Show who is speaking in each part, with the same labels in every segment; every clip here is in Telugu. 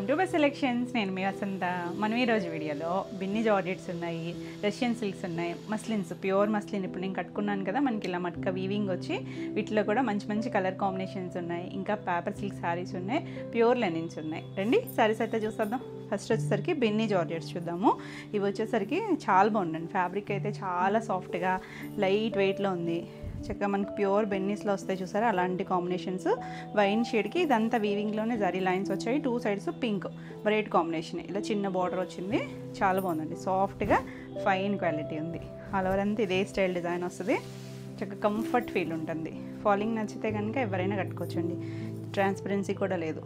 Speaker 1: To best selections. నేను మీ వసంత. మనం ఈరోజు వీడియోలో బిన్ని జార్జెట్స్ ఉన్నాయి, రష్యన్ సిల్క్స్ ఉన్నాయి, మస్లిన్స్, ప్యూర్ మస్లిన్. ఇప్పుడు నేను కట్టుకున్నాను కదా, మనకి ఇలా మట్క వీవింగ్ వచ్చి వీటిలో కూడా మంచి మంచి కలర్ కాంబినేషన్స్ ఉన్నాయి. ఇంకా పేపర్ సిల్క్ శారీస్ ఉన్నాయి, ప్యూర్ లెనిన్స్ ఉన్నాయి. రండి శారీస్ అయితే చూసేద్దాం. ఫస్ట్ వచ్చేసరికి బిన్ని జార్జెట్స్ చూద్దాము. ఇవి వచ్చేసరికి చాలా బాగుందండి. ఫ్యాబ్రిక్ అయితే చాలా సాఫ్ట్గా లైట్ వెయిట్లో ఉంది. చక్కగా మనకి ప్యూర్ బెన్నీస్లో వస్తాయి చూసారా, అలాంటి కాంబినేషన్స్. వైన్ షేడ్కి ఇదంతా వీవింగ్లోనే జరీ లైన్స్ వచ్చాయి. Two sides pink bright combination. ఇలా చిన్న బార్డర్ వచ్చింది, చాలా బాగుందండి. సాఫ్ట్గా ఫైన్ క్వాలిటీ ఉంది. ఆల్ ఓవర్ అంతా ఇదే స్టైల్ డిజైన్ వస్తుంది. చక్కగా కంఫర్ట్ ఫీల్ ఉంటుంది. ఫాలింగ్ నచ్చితే కనుక ఎవరైనా కట్టుకోవచ్చండి. ట్రాన్స్పరెన్సీ కూడా లేదు.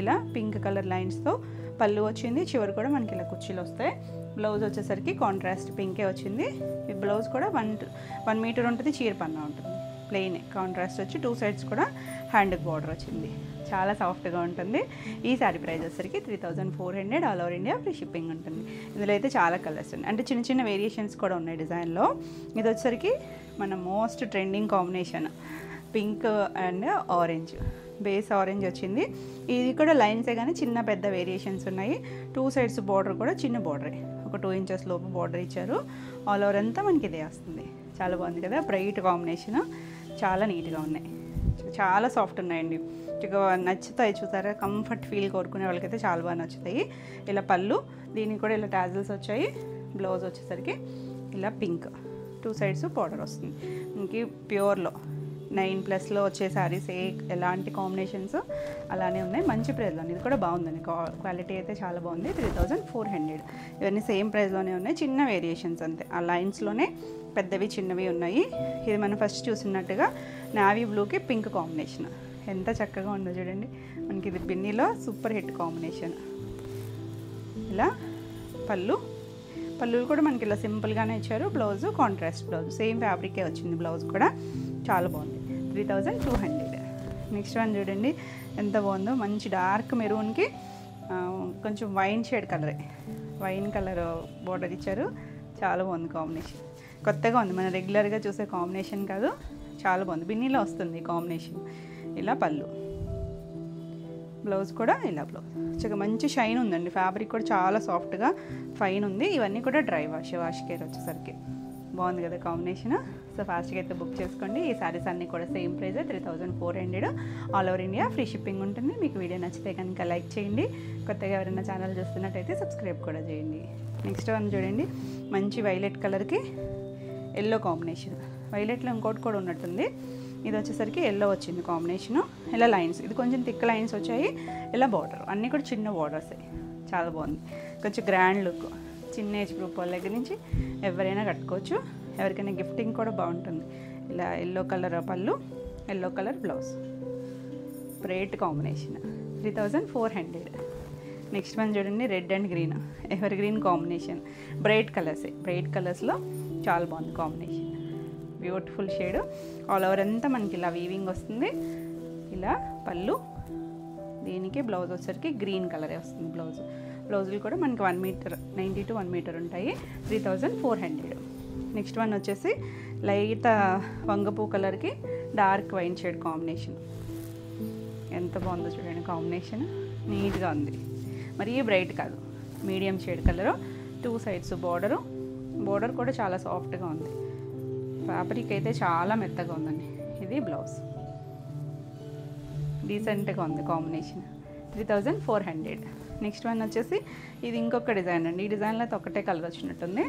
Speaker 1: ఇలా పింక్ కలర్ లైన్స్తో పళ్ళు వచ్చింది. చివరి కూడా మనకి ఇలా కుర్చీలు వస్తాయి. బ్లౌజ్ వచ్చేసరికి కాంట్రాస్ట్ పింకే వచ్చింది. ఈ బ్లౌజ్ కూడా 1 మీటర్ ఉంటుంది. చీర పన్నా ఉంటుంది. ప్లెయిన్ కాంట్రాస్ట్ వచ్చి టూ సైడ్స్ కూడా హ్యాండ్కి బార్డర్ వచ్చింది. చాలా సాఫ్ట్గా ఉంటుంది. ఈ శారీ ప్రైస్ వచ్చేసరికి 3400. All over India free shipping ఉంటుంది. ఇందులో అయితే చాలా కలర్స్ ఉన్నాయి, అంటే చిన్న చిన్న వేరియేషన్స్ కూడా ఉన్నాయి డిజైన్లో. ఇది వచ్చేసరికి మన most trending combination pink and orange. Base orange వచ్చింది. ఇది కూడా లైన్సే కానీ చిన్న పెద్ద వేరియేషన్స్ ఉన్నాయి. టూ సైడ్స్ బార్డర్ కూడా చిన్న బార్డరే, ఒక 2 ఇంచెస్ లోపు బార్డర్ ఇచ్చారు. ఆల్ ఓవర్ అంతా మనకి ఇదే వస్తుంది. చాలా బాగుంది కదా, బ్రైట్ కాంబినేషన్. చాలా నీట్గా ఉన్నాయి, చాలా సాఫ్ట్ ఉన్నాయండి. నచ్చుతాయి చూసారా. కంఫర్ట్ ఫీల్ కోరుకునే వాళ్ళకైతే చాలా బాగా నచ్చుతాయి. ఇలా పళ్ళు, దీనికి కూడా ఇలా టాజిల్స్ వచ్చాయి. బ్లౌజ్ వచ్చేసరికి ఇలా పింక్, టూ సైడ్స్ బార్డర్ వస్తుంది. ఇంక ప్యూర్లో 9+లో వచ్చే శారీస్ ఎలాంటి కాంబినేషన్స్ అలానే ఉన్నాయి. మంచి ప్రైస్లో. ఇది కూడా బాగుందండి, క్వాలిటీ అయితే చాలా బాగుంది. 3400. ఇవన్నీ సేమ్ ప్రైస్లోనే ఉన్నాయి, చిన్న వేరియేషన్స్ అంతే. ఆ లైన్స్లోనే పెద్దవి చిన్నవి ఉన్నాయి. ఇది మనం ఫస్ట్ చూసినట్టుగా నావీ బ్లూకి పింక్ కాంబినేషన్ ఎంత చక్కగా ఉందో చూడండి. మనకి ఇది బిన్నీలో సూపర్ హిట్ కాంబినేషన్. ఇలా పళ్ళు కూడా మనకి ఇలా సింపుల్గానే ఇచ్చారు. బ్లౌజ్ కాంట్రాస్ట్ బ్లౌజ్, సేమ్ ఫ్యాబ్రికే వచ్చింది. బ్లౌజ్ కూడా చాలా బాగుంది. 3200. నెక్స్ట్ వన్ చూడండి ఎంత బాగుందో. మంచి డార్క్ మెరూన్కి కొంచెం వైన్ షేడ్ కలరే, వైన్ కలర్ బోర్డర్ ఇచ్చారు. చాలా బాగుంది కాంబినేషన్. కొత్తగా ఉంది, మనం రెగ్యులర్గా చూసే కాంబినేషన్ కాదు. చాలా బాగుంది. బిన్నీలో వస్తుంది కాంబినేషన్. ఇలా పళ్ళు, బ్లౌజ్ కూడా ఇలా బ్లౌజ్. చక్కగా మంచి షైన్ ఉందండి. ఫ్యాబ్రిక్ కూడా చాలా సాఫ్ట్గా ఫైన్ ఉంది. ఇవన్నీ కూడా డ్రై వాష్ కేర్ వచ్చేసరికి బాగుంది కదా కాంబినేషన్. సో ఫాస్ట్గా అయితే బుక్ చేసుకోండి. ఈ శారీస్ అన్నీ కూడా same price 3400. All over India free shipping ఉంటుంది. మీకు వీడియో నచ్చితే కనుక లైక్ చేయండి. కొత్తగా ఎవరైనా ఛానల్ చూస్తున్నట్టయితే సబ్స్క్రైబ్ కూడా చేయండి. నెక్స్ట్ వన్ చూడండి, మంచి వైలెట్ కలర్కి ఎల్లో కాంబినేషన్. వైలెట్లో ఇంకోటి కూడా ఉన్నట్టుంది. ఇది వచ్చేసరికి ఎల్లో వచ్చింది కాంబినేషను. ఇలా లైన్స్, ఇది కొంచెం థిక్ లైన్స్ వచ్చాయి. ఇలా బార్డర్ అన్నీ కూడా చిన్న బార్డర్సే. చాలా బాగుంది, కొంచెం గ్రాండ్ లుక్. చిన్న ఏజ్ గ్రూప్ వాళ్ళ దగ్గర నుంచి ఎవరైనా కట్టుకోవచ్చు. ఎవరికైనా గిఫ్టింగ్ కూడా బాగుంటుంది. ఇలా ఎల్లో కలర్ పళ్ళు, yellow colour blouse, bright combination. 3400. Next one చూడండి, red and green, evergreen combination. Bright కలర్స్లో చాలా బాగుంది combination. Beautiful shade. All over అంతా మనకి ఇలా వీవింగ్ వస్తుంది. ఇలా పళ్ళు, దీనికి బ్లౌజ్ వచ్చేసరికి గ్రీన్ కలరే వస్తుంది. బ్లౌజులు కూడా మనకి 1 మీటర్ 90 to 1 మీటర్ ఉంటాయి. 3400. నెక్స్ట్ వన్ వచ్చేసి లైట్ వంగపూ కలర్కి డార్క్ వైన్ షేడ్ కాంబినేషన్. ఎంత బాగుందో చూడండి కాంబినేషన్. నీట్గా ఉంది, మరీ బ్రైట్ కాదు, medium shade colour. Two sides border కూడా చాలా సాఫ్ట్గా ఉంది. ఫ్యాబ్రిక్ అయితే చాలా మెత్తగా ఉందండి. ఇది బ్లౌజ్, డీసెంట్గా ఉంది కాంబినేషన్. 3400. నెక్స్ట్ వన్ వచ్చేసి ఇది ఇంకొక డిజైన్ అండి. ఈ డిజైన్లో అయితే ఒకటే కలర్ వచ్చినట్టుంది.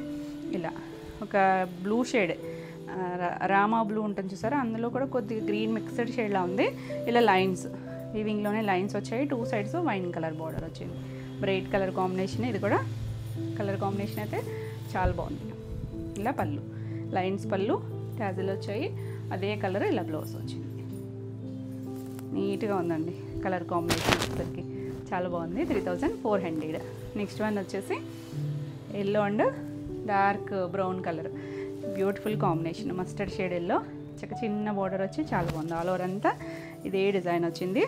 Speaker 1: ఇలా ఒక బ్లూ షేడ్, రామా బ్లూ ఉంటుంది చూసారా, అందులో కూడా కొద్దిగా గ్రీన్ మిక్స్డ్ షేడ్లా ఉంది. ఇలా లైన్స్, వీవింగ్లోనే లైన్స్ వచ్చాయి. Two sides wine colour border వచ్చింది. Bright colour combination. ఇది కూడా కలర్ కాంబినేషన్ అయితే చాలా బాగుంది. ఇలా పళ్ళు, లైన్స్ పళ్ళు, టాజిల్ వచ్చాయి. అదే కలర్ ఇలా బ్లౌజ్ వచ్చింది. నీట్గా ఉందండి కలర్ కాంబినేషన్ వచ్చేసరికి. చాలా బాగుంది. 3400. నెక్స్ట్ వన్ వచ్చేసి yellow and dark brown colour, beautiful combination. Mustard shade yellow, చిన్న బార్డర్ వచ్చి చాలా బాగుంది. ఆల్ ఓవర్ అంతా ఇదే డిజైన్ వచ్చింది.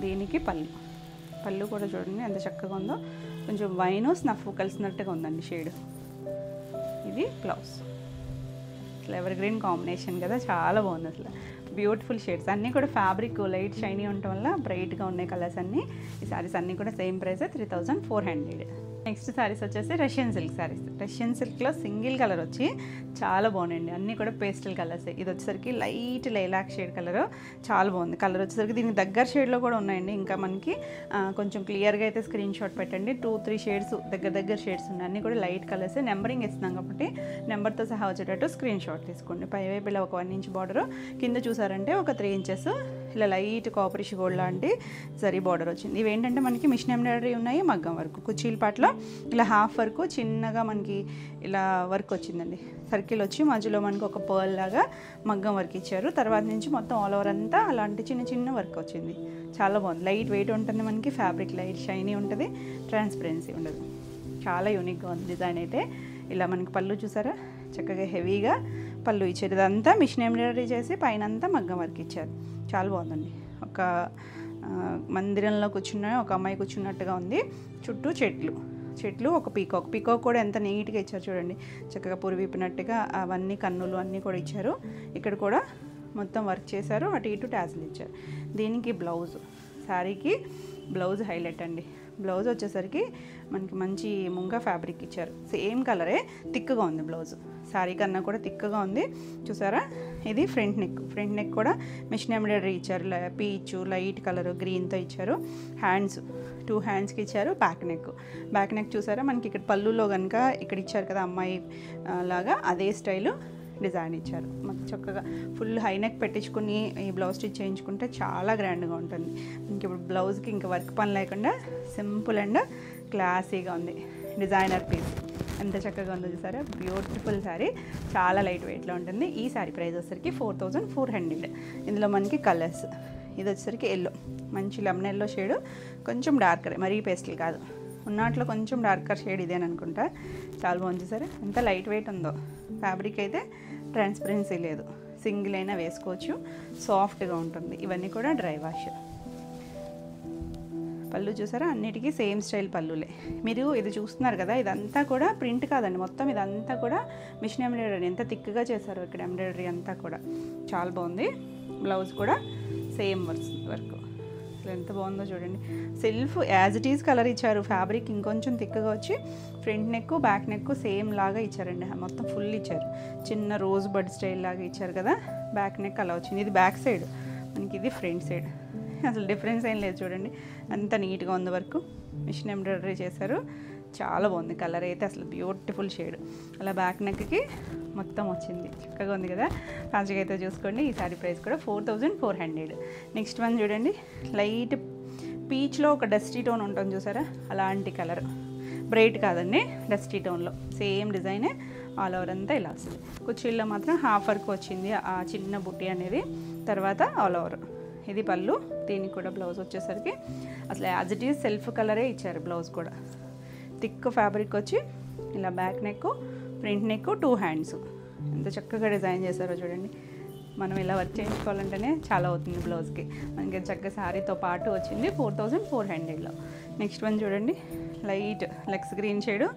Speaker 1: దీనికి పళ్ళు కూడా చూడండి ఎంత చక్కగా ఉందో. కొంచెం వైన్ స్నఫ్ కలిసినట్టుగా ఉందండి షేడ్. ఇది బ్లౌజ్. అసలు ఎవర్ గ్రీన్ కాంబినేషన్ కదా, చాలా బాగుంది అసలు. బ్యూటిఫుల్ షేడ్స్ అన్నీ కూడా ఫ్యాబ్రిక్ లైట్ షైనీ ఉండటం వల్ల బ్రైట్గా ఉన్నాయి కలర్స్ అన్నీ. ఈ సారీస్ అన్నీ కూడా సేమ్ ప్రైస్ 3400. నెక్స్ట్ సారీస్ వచ్చేసి రష్యన్ సిల్క్ సారీస్. రష్యన్ సిల్క్లో సింగిల్ కలర్ వచ్చి చాలా బాగున్నాయండి, అన్నీ కూడా పేస్టల్ కలర్స్. ఇది వచ్చేసరికి లైట్ లైలాక్ షేడ్ కలర్, చాలా బాగుంది. కలర్ వచ్చేసరికి దీనికి దగ్గర షేడ్లో కూడా ఉన్నాయండి. ఇంకా మనకి కొంచెం క్లియర్గా అయితే స్క్రీన్ షాట్ పెట్టండి. 2-3 షేడ్స్ దగ్గర షేడ్స్ ఉన్నాయి, అన్నీ కూడా లైట్ కలర్స్. నెంబరింగ్ ఇస్తున్నాం కాబట్టి నెంబర్తో సహా వచ్చేటట్టు స్క్రీన్ షాట్ తీసుకోండి. పైవైపు ఇలా ఒక 1 ఇంచ్ బార్డర్, కింద చూసారంటే ఒక 3 ఇంచెస్ ఇలా లైట్ కాపరిష్ గోల్డ్ లాంటి జరీ బార్డర్ వచ్చింది. ఇవేంటంటే మనకి మిషన్ ఎంబ్రాయిడరీ ఉన్నాయి, మగ్గం వర్క్. కుచ్చీల పాటలో ఇలా హాఫ్ వర్క్ చిన్నగా మనకి ఇలా వర్క్ వచ్చిందండి. సర్కిల్ వచ్చి మధ్యలో మనకి ఒక పర్ల్ లాగా మగ్గం వర్క్ ఇచ్చారు. తర్వాత నుంచి మొత్తం ఆల్ ఓవర్ అంతా అలాంటి చిన్న వర్క్ వచ్చింది. చాలా బాగుంది. లైట్ వెయిట్ ఉంటుంది మనకి, ఫ్యాబ్రిక్ లైట్ షైనీ ఉంటుంది, ట్రాన్స్పరెన్సీ ఉండదు. చాలా యూనిక్గా ఉంది డిజైన్ అయితే. ఇలా మనకి పళ్ళు చూసారా, చక్కగా హెవీగా పళ్ళు ఇచ్చారు. ఇదంతా మిషన్ ఎంబ్రాయిడరీ చేసి పైన అంతా మగ్గం వర్క్ ఇచ్చారు. చాలా బాగుందండి. ఒక మందిరంలో కూర్చున్న ఒక అమ్మాయి కూర్చున్నట్టుగా ఉంది. చుట్టూ చెట్లు ఒక పీకాక్ కూడా ఎంత నీట్గా ఇచ్చారు చూడండి, చక్కగా పురివిప్పినట్టుగా అవన్నీ కన్నులు అన్నీ కూడా ఇచ్చారు. ఇక్కడ కూడా మొత్తం వర్క్ చేశారు, అటు ఇటు టాజిల్ ఇచ్చారు. దీనికి బ్లౌజ్, శారీకి బ్లౌజ్ హైలైట్ అండి. బ్లౌజ్ వచ్చేసరికి మనకి మంచి ముంగా ఫ్యాబ్రిక్ ఇచ్చారు, సేమ్ కలరే, థిక్గా ఉంది బ్లౌజ్. శారీ కన్నా కూడా థిక్గా ఉంది చూసారా. ఇది ఫ్రంట్ నెక్ కూడా మిషన్ ఎంబ్రాయిడరీ ఇచ్చారు. పీచ్ లైట్ కలర్ గ్రీన్తో ఇచ్చారు. హ్యాండ్స్ 2 హ్యాండ్స్కి ఇచ్చారు. బ్యాక్ నెక్ చూసారా, మనకి ఇక్కడ పళ్ళులో కనుక ఇక్కడ ఇచ్చారు కదా అమ్మాయి లాగా, అదే స్టైలు డిజైన్ ఇచ్చారు. మనకి చక్కగా ఫుల్ హై నెక్ పెట్టించుకుని ఈ బ్లౌజ్ స్టిచ్ చేయించుకుంటే చాలా గ్రాండ్గా ఉంటుంది. ఇంక ఇప్పుడు బ్లౌజ్కి ఇంకా వర్క్ పని లేకుండా సింపుల్ అండ్ క్లాసీగా ఉంది. డిజైనర్ పీస్ ఎంత చక్కగా ఉందో చూసారా. బ్యూటిఫుల్ శారీ, చాలా లైట్ వెయిట్లో ఉంటుంది. ఈ శారీ ప్రైస్ వచ్చేసరికి 4400. ఇందులో మనకి కలర్స్, ఇది వచ్చేసరికి ఎల్లో, మంచి లెమన్ ఎల్లో షేడు, కొంచెం డార్కర్, మరీ పేస్టల్ కాదు, ఉన్నట్లో కొంచెం డార్కర్ షేడ్ ఇదేననుకుంటా. చాలా బాగుంది సరే, ఎంత లైట్ వెయిట్ ఉందో. ఫ్యాబ్రిక్ అయితే ట్రాన్స్పరెన్సీ లేదు, సింగిల్ అయినా వేసుకోవచ్చు, సాఫ్ట్గా ఉంటుంది. ఇవన్నీ కూడా డ్రై వాష్. పళ్ళు చూసారా, అన్నిటికీ సేమ్ స్టైల్ పళ్ళులే. మీరు ఇది చూస్తున్నారు కదా, ఇదంతా కూడా ప్రింట్ కాదండి, మొత్తం ఇదంతా కూడా మిషన్ ఎంబ్రాయిడరీ. ఎంత థిక్గా చేశారు ఇక్కడ ఎంబ్రాయిడరీ అంతా కూడా, చాలా బాగుంది. బ్లౌజ్ కూడా సేమ్ వర్క్, అసలు ఎంత బాగుందో చూడండి. Self as it is colour ఇచ్చారు. ఫ్యాబ్రిక్ ఇంకొంచెం థిక్గా వచ్చి front neck back neck same లాగా ఇచ్చారండి, మొత్తం ఫుల్ ఇచ్చారు. చిన్న రోజ్ బడ్ స్టైల్ లాగా ఇచ్చారు కదా, బ్యాక్ నెక్ అలా వచ్చింది. ఇది బ్యాక్ సైడ్ మనకి, ఇది ఫ్రంట్ సైడ్. అసలు డిఫరెన్స్ ఏం లేదు చూడండి, అంత నీట్గా ఉంది వర్క్. మిషన్ ఎంబ్రాయిడరీ చేశారు, చాలా బాగుంది. కలర్ అయితే అసలు బ్యూటిఫుల్ షేడ్. అలా బ్యాక్ నెక్కి మొత్తం వచ్చింది, చక్కగా ఉంది కదా. ఫాస్ట్గా అయితే చూసుకోండి. ఈ సారీ ప్రైస్ కూడా 4400. నెక్స్ట్ వన్ చూడండి, లైట్ పీచ్లో ఒక డస్టీ టోన్ ఉంటుంది చూసారా, అలాంటి కలర్. బ్రైట్ కాదండి, డస్టీ టోన్లో సేమ్ డిజైనే ఆల్ ఓవర్ అంతా ఇలా వస్తుంది. కుర్చీల్లో మాత్రం హాఫ్ వర్క్ వచ్చింది, ఆ చిన్న బుట్టి అనేది. తర్వాత ఆల్ ఓవర్ ఇది పళ్ళు. దీనికి కూడా బ్లౌజ్ వచ్చేసరికి అసలు యాజ్ ఇట్ ఈజ్ సెల్ఫ్ కలరే ఇచ్చారు. బ్లౌజ్ కూడా థిక్ ఫ్యాబ్రిక్ వచ్చి ఇలా back neck front neck 2 hands ఎంత చక్కగా డిజైన్ చేశారో చూడండి. మనం ఇలా వర్క్ చేయించుకోవాలంటేనే చాలా అవుతుంది బ్లౌజ్కి. మనకి చక్కగా శారీతో పాటు వచ్చింది 4400లో. నెక్స్ట్ వన్ చూడండి, లైట్ లెక్స్ గ్రీన్ షేడు,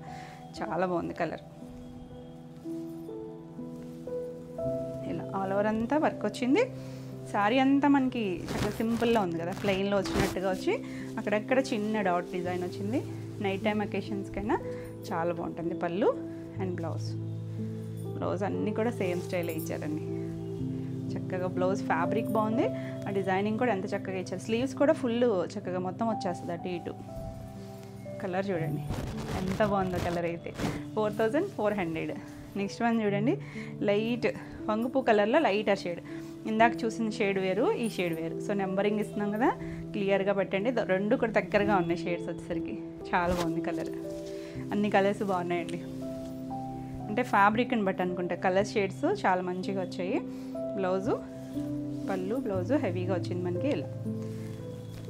Speaker 1: చాలా బాగుంది కలర్. ఇలా ఆల్ ఓవర్ అంతా వర్క్ వచ్చింది. శారీ అంతా మనకి చక్కగా సింపుల్గా ఉంది కదా, ప్లెయిన్లో వచ్చినట్టుగా వచ్చి అక్కడక్కడ చిన్న డాట్ డిజైన్ వచ్చింది. నైట్ టైం అకేషన్స్కైనా చాలా బాగుంటుంది. పళ్ళు అండ్ బ్లౌజ్ అన్నీ కూడా సేమ్ స్టైల్లో ఇచ్చారండి. చక్కగా బ్లౌజ్ ఫ్యాబ్రిక్ బాగుంది, ఆ డిజైనింగ్ కూడా ఎంత చక్కగా ఇచ్చారు. స్లీవ్స్ కూడా ఫుల్ చక్కగా మొత్తం వచ్చేస్తుంది అటు ఇటు. కలర్ చూడండి ఎంత బాగుందో, కలర్ అయితే 4400. నెక్స్ట్ వన్ చూడండి, లైట్ వంగుపూ కలర్లో లైటర్ షేడ్. ఇందాక చూసిన షేడ్ వేరు, ఈ షేడ్ వేరు. సో నెంబరింగ్ ఇస్తున్నాం కదా, క్లియర్గా పెట్టండి. రెండు కూడా దగ్గరగా ఉన్నాయి షేడ్స్ వచ్చేసరికి. చాలా బాగుంది కలర్, అన్ని కలర్స్ బాగున్నాయండి. అంటే ఫ్యాబ్రిక్ని బట్టి అనుకుంటా కలర్ షేడ్స్ చాలా మంచిగా వచ్చాయి. బ్లౌజు పళ్ళు బ్లౌజు హెవీగా వచ్చింది మనకి. ఇలా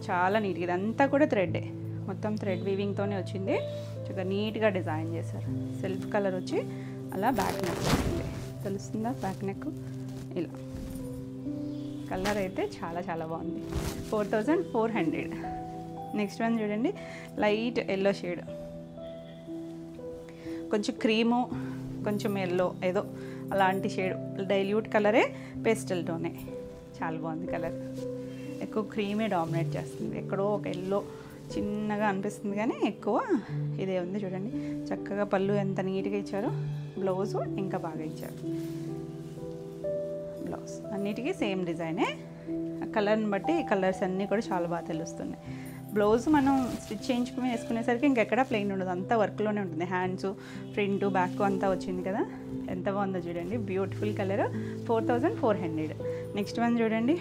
Speaker 1: చాలా నీట్గా, ఇదంతా కూడా థ్రెడ్డే, మొత్తం థ్రెడ్ వీవింగ్తోనే వచ్చింది. చక్కగా నీట్గా డిజైన్ చేశారు. సెల్ఫ్ కలర్ వచ్చి అలా బ్యాక్ నెక్ వచ్చింది, తెలుస్తుందా బ్యాక్ నెక్. ఇలా కలర్ అయితే చాలా చాలా బాగుంది. 4400. నెక్స్ట్ వన్ చూడండి, లైట్ ఎల్లో షేడ్, కొంచెం క్రీము కొంచెం ఎల్లో, ఏదో అలాంటి షేడ్, డైల్యూట్ కలరే పేస్టల్ టోనే, చాలా బాగుంది కలర్. ఎక్కువ క్రీమే డామినేట్ చేస్తుంది, ఎక్కడో ఒక ఎల్లో చిన్నగా అనిపిస్తుంది కానీ ఎక్కువ ఇదే ఉంది. చూడండి చక్కగా పళ్ళు ఎంత నీట్గా ఇచ్చారో, బ్లౌజు ఇంకా బాగా ఇచ్చారు. బ్లౌజ్ అన్నిటికీ సేమ్ డిజైనే, కలర్ని బట్టి కలర్స్ అన్నీ కూడా చాలా బాగా తెలుస్తున్నాయి. బ్లౌజ్ మనం స్టిచ్ చేయించుకుని వేసుకునేసరికి ఇంకెక్కడ ప్లెయిన్ ఉండదు, అంతా వర్క్లోనే ఉంటుంది. హ్యాండ్స్, ఫ్రంట్, బ్యాక్ అంతా వచ్చింది కదా, ఎంత బాగుందో చూడండి. Beautiful colour, 4400. నెక్స్ట్ వన్ చూడండి,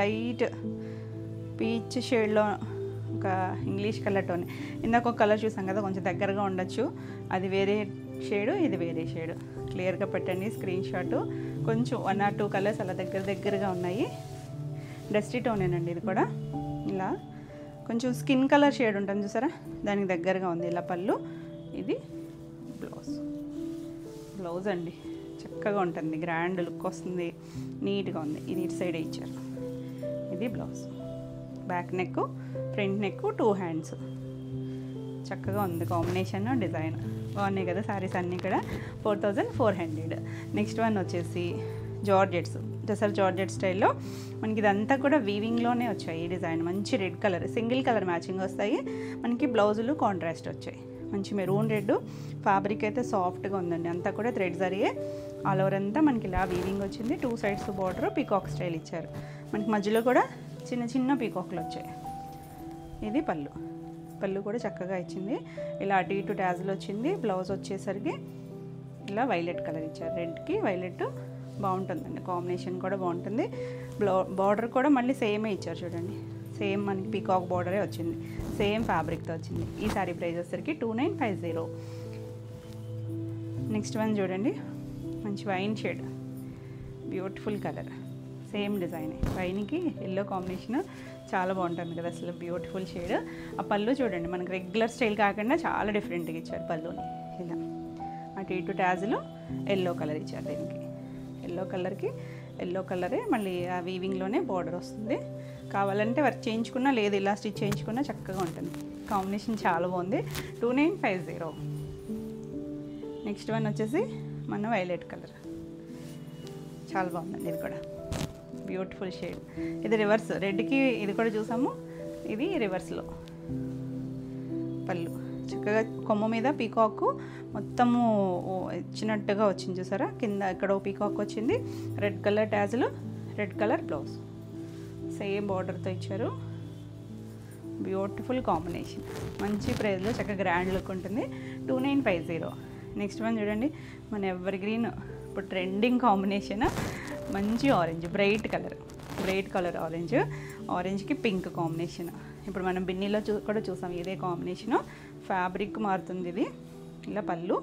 Speaker 1: లైట్ పీచ్ షేడ్లో ఒక ఇంగ్లీష్ కలర్ టోన్. ఇందాక ఒక కలర్ చూసాం కదా, కొంచెం దగ్గరగా ఉండొచ్చు, అది వేరే షేడు, ఇది వేరే షేడు. క్లియర్గా పెట్టండి స్క్రీన్ షాట్. కొంచెం 1 or 2 కలర్స్ అలా దగ్గరగా ఉన్నాయి. డస్టీ టోనేనండి ఇది కూడా. ఇలా కొంచెం స్కిన్ కలర్ షేడ్ ఉంటుంది చూసారా, దానికి దగ్గరగా ఉంది. ఇలా పళ్ళు, ఇది బ్లౌజ్ అండి. చక్కగా ఉంటుంది, గ్రాండ్ లుక్ వస్తుంది, నీట్గా ఉంది. ఇది ఇటు సైడే ఇచ్చారు. ఇది blouse, back neck, front neck, 2 hands. చక్కగా ఉంది కాంబినేషన్, డిజైన్ బాగున్నాయి కదా శారీస్ అన్నీ కూడా. 4400. నెక్స్ట్ వన్ వచ్చేసి జార్జెట్స్, అసలు జార్జెట్ స్టైల్లో మనకి ఇదంతా కూడా వీవింగ్లోనే వచ్చాయి. ఈ డిజైన్ మంచి red colour, single colour matching వస్తాయి మనకి. బ్లౌజులు కాంట్రాస్ట్ వచ్చాయి, మంచి మెరూన్ రెడ్. ఫ్యాబ్రిక్ అయితే సాఫ్ట్గా ఉందండి, అంతా కూడా థ్రెడ్ జరిగే ఆల్ ఓవర్ అంతా మనకి ఇలా వీవింగ్ వచ్చింది. 2 sides బార్డర్ పీకాక్ స్టైల్ ఇచ్చారు మనకి, మధ్యలో కూడా చిన్న చిన్న పీకాక్లు వచ్చాయి. ఇది పళ్ళు, పళ్ళు కూడా చక్కగా ఇచ్చింది. ఇలా అటు ఇటు ట్యాజులు వచ్చింది. బ్లౌజ్ వచ్చేసరికి ఇలా వైలెట్ కలర్ ఇచ్చారు, రెడ్కి వైలెట్ బాగుంటుందండి, కాంబినేషన్ కూడా బాగుంటుంది. బార్డర్ కూడా మళ్ళీ సేమే ఇచ్చారు చూడండి, సేమ్ మనకి పీకాక్ బార్డరే వచ్చింది, సేమ్ ఫ్యాబ్రిక్తో వచ్చింది. ఈ సారీ ప్రైస్ వచ్చేసరికి 2950. నెక్స్ట్ వన్ చూడండి, మంచి wine shade, beautiful colour, same design. వైన్కి ఎల్లో కాంబినేషన్ చాలా బాగుంటుంది కదా అసలు, బ్యూటిఫుల్ షేడ్. ఆ పళ్ళు చూడండి, మనకి రెగ్యులర్ స్టైల్ కాకుండా చాలా డిఫరెంట్గా ఇచ్చారు పళ్ళుని. ఇలా అటు ఇటు ట్యాజులు ఎల్లో కలర్ ఇచ్చారు దీనికి. ఎల్లో కలర్కి ఎల్లో కలరే మళ్ళీ ఆ వీవింగ్లోనే బార్డర్ వస్తుంది. కావాలంటే వర్క్ చేయించుకున్నా, లేదు ఇలా స్టిచ్ చేయించుకున్నా చక్కగా ఉంటుంది. కాంబినేషన్ చాలా బాగుంది. 2950. నెక్స్ట్ వన్ వచ్చేసి మన వైలెట్ కలర్, చాలా బాగుందండి ఇది కూడా, బ్యూటిఫుల్ షేడ్. ఇది రివర్స్, రెడ్కి ఇది కూడా చూసాము, ఇది రివర్స్లో. పళ్ళు చక్కగా కొమ్మ మీద పీకాక్ మొత్తము ఇచ్చినట్టుగా వచ్చింది చూసారా, కింద ఇక్కడ పీకాక్ వచ్చింది. రెడ్ కలర్ ట్యాజులు, రెడ్ కలర్ బ్లౌజ్, సేమ్ బార్డర్తో ఇచ్చారు. బ్యూటిఫుల్ కాంబినేషన్, మంచి ప్రైస్లో చక్కగా గ్రాండ్ లుక్ ఉంటుంది. 2950. నెక్స్ట్ వన్ చూడండి, మన ఎవర్ గ్రీన్ ఇప్పుడు ట్రెండింగ్ కాంబినేషన్, మంచి ఆరెంజ్, బ్రైట్ కలర్ ఆరెంజ్, ఆరెంజ్కి పింక్ కాంబినేషన్. ఇప్పుడు మనం బిన్నీలో కూడా చూసాం ఇదే కాంబినేషను. ఫ్యాబ్రిక్ మారుతుంది ఇది. ఇలా పళ్ళు,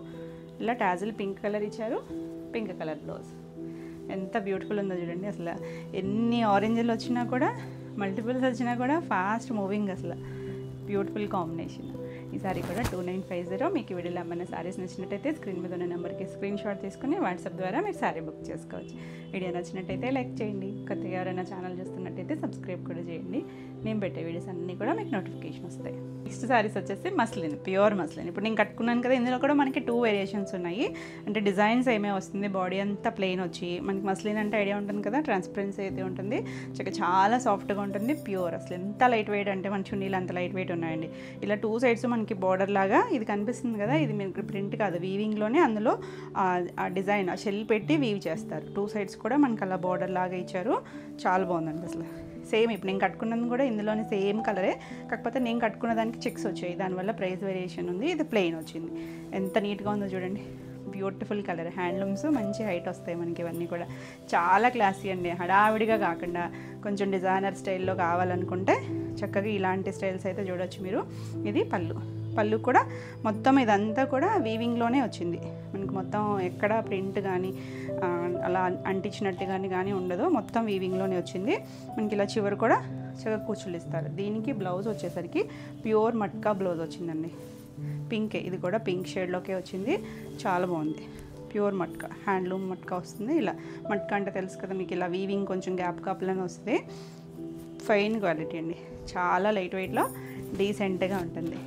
Speaker 1: ఇలా టాజిల్ పింక్ కలర్ ఇచ్చారు, పింక్ కలర్ బ్లౌజ్. ఎంత బ్యూటిఫుల్ ఉందో చూడండి అసలు. ఎన్ని ఆరెంజ్లు వచ్చినా కూడా, మల్టిపుల్స్ వచ్చినా కూడా ఫాస్ట్ మూవింగ్ అసలు, బ్యూటిఫుల్ కాంబినేషన్. ఈ సారీ కూడా 2950. మీకు వీడియోలో ఏమైనా సారీస్ నచ్చినట్టయితే స్క్రీన్ మీద ఉన్న నెంబర్కి స్క్రీన్ షాట్ తీసుకుని వాట్సాప్ ద్వారా మీరు సారీ బుక్ చేసుకోవచ్చు. వీడియో నచ్చినట్టయితే లైక్ చేయండి, కొత్తగా ఎవరైనా ఛానల్ చూస్తున్నట్టయితే సబ్స్క్రైబ్ కూడా చేయండి. నేను పెట్టే వీడియోస్ అన్నీ కూడా మీకు నోటిఫికేషన్ వస్తాయి. నెక్స్ట్ సారీస్ వచ్చేసి మస్లిన్, ప్యూర్ మస్లిన్. ఇప్పుడు నేను కట్టుకున్నాను కదా, ఇందులో కూడా మనకి 2 వేరియేషన్స్ ఉన్నాయి. అంటే డిజైన్స్ ఏమే వస్తుంది, బాడీ అంతా ప్లెయిన్ వచ్చి, మనకి మస్లిన్ అంటే ఐడియా ఉంటుంది కదా, ట్రాన్స్పరెన్సీ అయితే ఉంటుంది, చాలా సాఫ్ట్గా ఉంటుంది, ప్యూర్. అసలు ఎంత లైట్ వెయిట్ అంటే మన చున్నీలు అంత లైట్ వెయిట్ ఉన్నాయండి. ఇలా 2 sides మనకి బార్డర్ లాగా ఇది కనిపిస్తుంది కదా, ఇది మీకు ప్రింట్ కాదు, వీవింగ్లోనే అందులో ఆ డిజైన్ ఆ షెల్ పెట్టి వీవ్ చేస్తారు. 2 sides కూడా మనకి అలా బార్డర్ లాగా ఇచ్చారు, చాలా బాగుందండి అసలు. సేమ్ ఇప్పుడు నేను కట్టుకున్నది కూడా ఇందులోనే సేమ్ కలరే, కాకపోతే నేను కట్టుకున్న దానికి చెక్స్ వచ్చాయి, దానివల్ల ప్రైస్ వేరియేషన్ ఉంది. ఇది ప్లెయిన్ వచ్చింది. ఎంత నీట్గా ఉందో చూడండి, బ్యూటిఫుల్ కలర్. హ్యాండ్లూమ్స్ మంచి హైట్ వస్తాయి మనకి, ఇవన్నీ కూడా చాలా క్లాసీ అండి. హడావిడిగా కాకుండా కొంచెం డిజైనర్ స్టైల్లో కావాలనుకుంటే చక్కగా ఇలాంటి స్టైల్స్ అయితే చూడొచ్చు మీరు. ఇది పళ్ళు కూడా మొత్తం ఇదంతా కూడా వీవింగ్లోనే వచ్చింది మనకి, మొత్తం ఎక్కడ ప్రింట్ కానీ అలా అంటించినట్టు కానీ ఉండదు, మొత్తం వీవింగ్లోనే వచ్చింది మనకి. ఇలా చివరి కూడా చక్కగా కూర్చులు ఇస్తారు. దీనికి బ్లౌజ్ వచ్చేసరికి ప్యూర్ మట్కా బ్లౌజ్ వచ్చిందండి, పింకే, ఇది కూడా పింక్ షేడ్లోకే వచ్చింది, చాలా బాగుంది. ప్యూర్ మట్కా, హ్యాండ్లూమ్ మట్కా వస్తుంది. ఇలా మట్కా అంటే తెలుసు కదా మీకు, ఇలా వీవింగ్ కొంచెం గ్యాప్ కాపులని వస్తుంది. ఫైన్ క్వాలిటీ అండి, చాలా లైట్ వెయిట్లో డీసెంట్గా ఉంటుంది.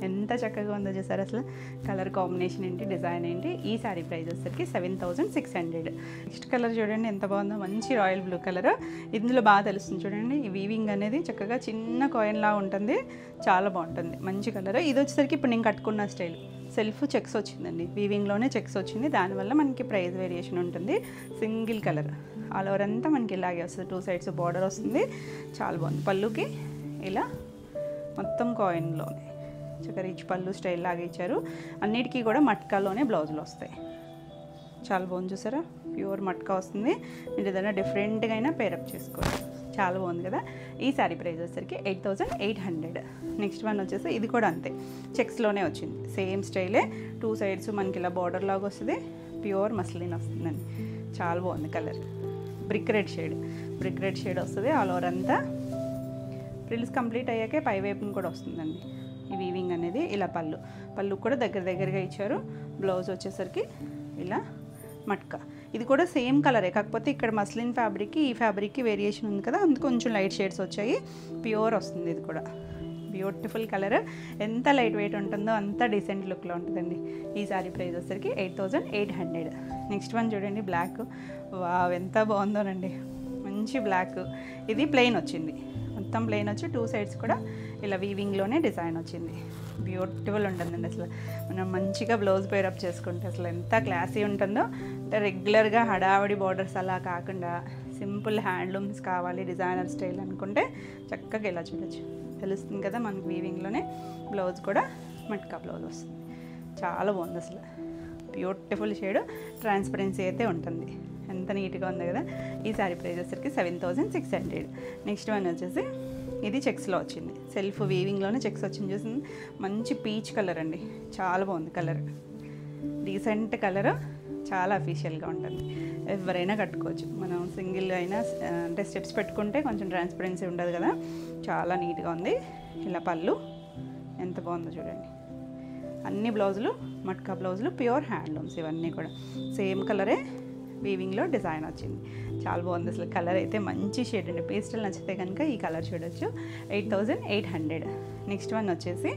Speaker 1: ఎంత చక్కగా ఉందో చూసారు. అసలు కలర్ కాంబినేషన్ ఏంటి, డిజైన్ ఏంటి. ఈ శారీ ప్రైస్ వచ్చేసరికి 7600. నెక్స్ట్ కలర్ చూడండి ఎంత బాగుందో, మంచి రాయల్ బ్లూ కలర్. ఇందులో బాగా తెలుస్తుంది చూడండి, ఈ వీవింగ్ అనేది చక్కగా చిన్న కాయిన్ లా ఉంటుంది, చాలా బాగుంటుంది, మంచి కలర్. ఇది వచ్చేసరికి ఇప్పుడు నేను కట్టుకున్న స్టైల్ సెల్ఫ్ చెక్స్ వచ్చిందండి, వీవింగ్లోనే చెక్స్ వచ్చింది, దానివల్ల మనకి ప్రైస్ వేరియేషన్ ఉంటుంది. సింగిల్ కలర్ ఆల్ ఓవర్ అంతా మనకి ఇలాగే వస్తుంది, 2 సైడ్స్ బార్డర్ వస్తుంది, చాలా బాగుంది. పళ్ళుకి ఇలా మొత్తం కాయిన్లోనే చక్కగా రిచ్ పళ్ళు స్టైల్ లాగా ఇచ్చారు. అన్నిటికీ కూడా మట్కాలోనే బ్లౌజులు వస్తాయి, చాలా బాగుంది చూసారా. ప్యూర్ మట్కా వస్తుంది, మీరు ఏదైనా డిఫరెంట్గా అయినా పేరప్ చేసుకోవచ్చు, చాలా బాగుంది కదా. ఈ శారీ ప్రైస్ వచ్చేసరికి 8800. నెక్స్ట్ వన్ వచ్చేసి ఇది కూడా అంతే, చెక్స్లోనే వచ్చింది, సేమ్ స్టైలే, 2 సైడ్స్ మనకి ఇలా బార్డర్ లాగా వస్తుంది, ప్యూర్ మస్లిన్ వస్తుందండి, చాలా బాగుంది కలర్. బ్రిక్ రెడ్ షేడ్ వస్తుంది ఆల్ ఓవర్ అంతా. ఫ్రిల్స్ కంప్లీట్ అయ్యాకే పై వైపును కూడా వస్తుందండి ఈ వీవింగ్ అనేది. ఇలా పళ్ళు కూడా దగ్గరగా ఇచ్చారు. బ్లౌజ్ వచ్చేసరికి ఇలా మట్కా, ఇది కూడా సేమ్ కలరే, కాకపోతే ఇక్కడ మస్లిన్ ఫ్యాబ్రిక్కి ఈ ఫ్యాబ్రిక్కి వేరియేషన్ ఉంది కదా, అందుకు కొంచెం లైట్ షేడ్స్ వచ్చాయి, ప్యూర్ వస్తుంది. ఇది కూడా బ్యూటిఫుల్ కలర్, ఎంత లైట్ వెయిట్ ఉంటుందో అంత డీసెంట్ లుక్లో ఉంటుందండి. ఈ సారీ ప్రైస్ వచ్చేసరికి 8800. నెక్స్ట్ వన్ చూడండి, బ్లాక్. వావ్ ఎంత బాగుందోనండి, మంచి బ్లాక్. ఇది ప్లెయిన్ వచ్చింది, మొత్తం ప్లెయిన్ వచ్చి 2 సైడ్స్ కూడా ఇలా వీవింగ్లోనే డిజైన్ వచ్చింది, బ్యూటిఫుల్ ఉంటుందండి. అసలు మనం మంచిగా బ్లౌజ్ పేరప్ చేసుకుంటే అసలు ఎంత క్లాసీ ఉంటుందో. అంటే రెగ్యులర్గా హడావడి బార్డర్స్ అలా కాకుండా సింపుల్ హ్యాండ్లూమ్స్ కావాలి, డిజైనర్ స్టైల్ అనుకుంటే చక్కగా ఇలా చూడొచ్చు, తెలుస్తుంది కదా మనకి వీవింగ్లోనే. బ్లౌజ్ కూడా మట్కా బ్లౌజ్ వస్తుంది, చాలా బాగుంది అసలు, బ్యూటిఫుల్ షేడ్, ట్రాన్స్పరెన్సీ అయితే ఉంటుంది, ఎంత నీట్గా ఉంది కదా. ఈ శారీ ప్రైస్ వచ్చేసరికి 7600. నెక్స్ట్ వన్ వచ్చేసి ఇది చెక్స్లో వచ్చింది, సెల్ఫ్ వీవింగ్లోనే చెక్స్ వచ్చింది, చూసింది, మంచి పీచ్ కలర్ అండి, చాలా బాగుంది కలర్, డీసెంట్ కలర్, చాలా అఫీషియల్గా ఉంటుంది, ఎవరైనా కట్టుకోవచ్చు. మనం సింగిల్ అయినా అంటే స్టెప్స్ పెట్టుకుంటే కొంచెం ట్రాన్స్పరెన్సీ ఉండదు కదా, చాలా నీట్గా ఉంది. ఇలా పళ్ళు ఎంత బాగుందో చూడండి. అన్ని బ్లౌజులు మట్కా బ్లౌజులు, ప్యూర్ హ్యాండ్లూమ్స్, ఇవన్నీ కూడా సేమ్ కలరే, వీవింగ్లో డిజైన్ వచ్చింది, చాలా బాగుంది అసలు. కలర్ అయితే మంచి షేడ్ అండి, పేస్టల్ నచ్చితే కనుక ఈ కలర్ చూడొచ్చు. 8800. నెక్స్ట్ వన్ వచ్చేసి